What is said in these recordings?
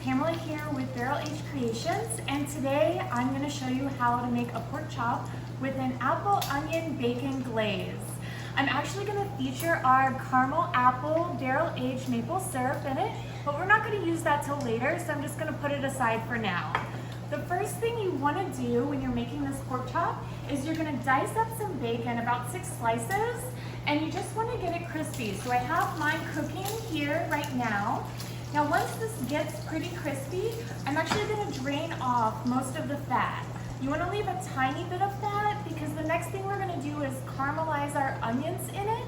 Pamela here with Barrel Aged Creations, and today I'm going to show you how to make a pork chop with an apple onion bacon glaze. I'm actually going to feature our caramel apple barrel aged maple syrup in it, but we're not going to use that till later, so I'm just going to put it aside for now. The first thing you want to do when you're making this pork chop is you're going to dice up some bacon, about 6 slices, and you just want to get it crispy. So I have mine cooking here right now. Now once this gets pretty crispy, I'm actually going to drain off most of the fat. You want to leave a tiny bit of fat because the next thing we're going to do is caramelize our onions in it.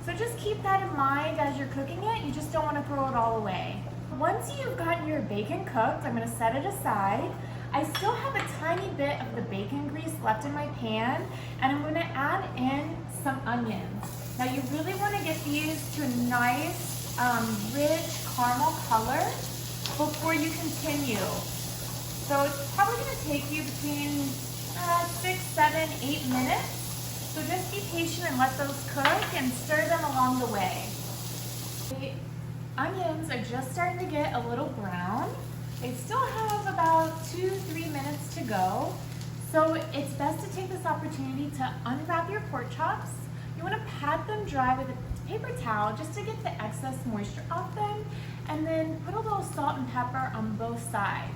So just keep that in mind as you're cooking it. You just don't want to throw it all away. Once you've gotten your bacon cooked, I'm going to set it aside. I still have a tiny bit of the bacon grease left in my pan, and I'm going to add in some onions. Now you really want to get these to a nice rich caramel color before you continue. So it's probably going to take you between 6, 7, 8 minutes. So just be patient and let those cook and stir them along the way. The onions are just starting to get a little brown. They still have about 2-3 minutes to go. So it's best to take this opportunity to unwrap your pork chops. You want to pat them dry with a paper towel just to get the excess moisture off them, and then put a little salt and pepper on both sides.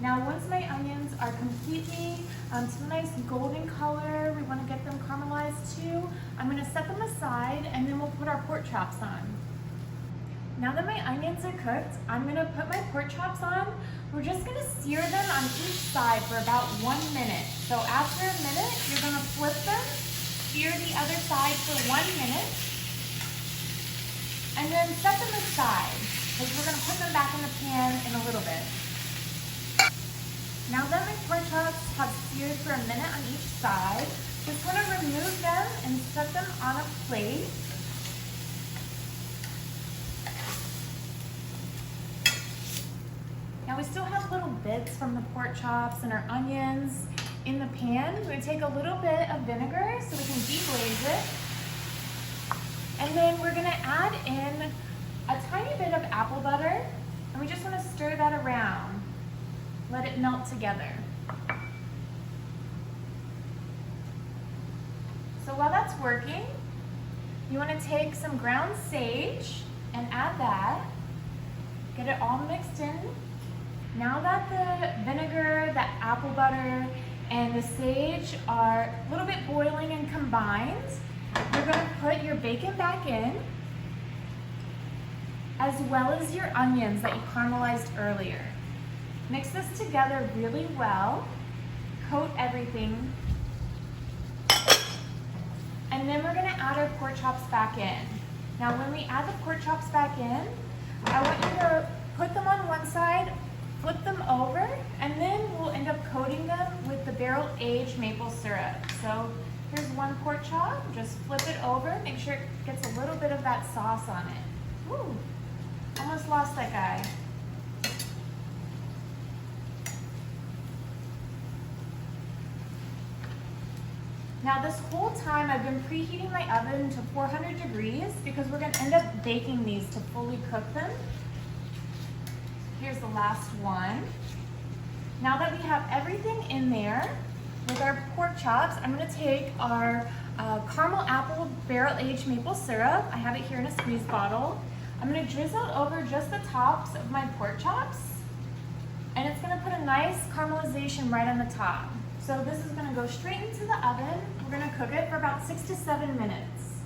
Now once my onions are completely to a nice golden color, we want to get them caramelized too, I'm going to set them aside and then we'll put our pork chops on. Now that my onions are cooked, I'm going to put my pork chops on. We're just going to sear them on each side for about 1 minute. So after a minute, you're going to flip them, sear the other side for 1 minute, and then set them aside because we're going to put them back in the pan in a little bit. Now that my pork chops have seared for a minute on each side, just want to remove them and set them on a plate. Now we still have little bits from the pork chops and our onions in the pan. We're going to take a little bit of vinegar so we can deglaze it. And then we're going to add in a tiny bit of apple butter, and we just want to stir that around. Let it melt together. So while that's working, you want to take some ground sage and add that. Get it all mixed in. Now that the vinegar, the apple butter, and the sage are a little bit boiling and combined, you're going to put your bacon back in, as well as your onions that you caramelized earlier. Mix this together really well, coat everything, and then we're going to add our pork chops back in. Now when we add the pork chops back in, I want you to put them on one side, flip them over, and then we'll end up coating them with the barrel aged maple syrup. So here's one pork chop, just flip it over, make sure it gets a little bit of that sauce on it. Ooh, almost lost that guy. Now this whole time I've been preheating my oven to 400 degrees because we're going to end up baking these to fully cook them. Here's the last one. Now that we have everything in there with our pork chops, I'm going to take our caramel apple barrel aged maple syrup. I have it here in a squeeze bottle. I'm going to drizzle it over just the tops of my pork chops, and it's going to put a nice caramelization right on the top. So this is going to go straight into the oven. We're going to cook it for about 6 to 7 minutes.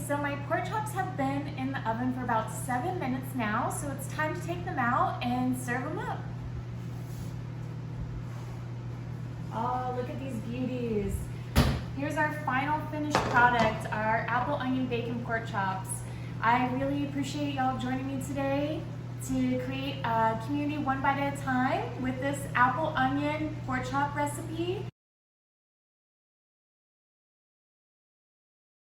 So my pork chops have been in the oven for about 7 minutes now, so it's time to take them out and serve them up. Oh, look at these beauties. Here's our final finished product, our apple onion bacon pork chops. I really appreciate y'all joining me today to create a community one bite at a time with this apple onion pork chop recipe.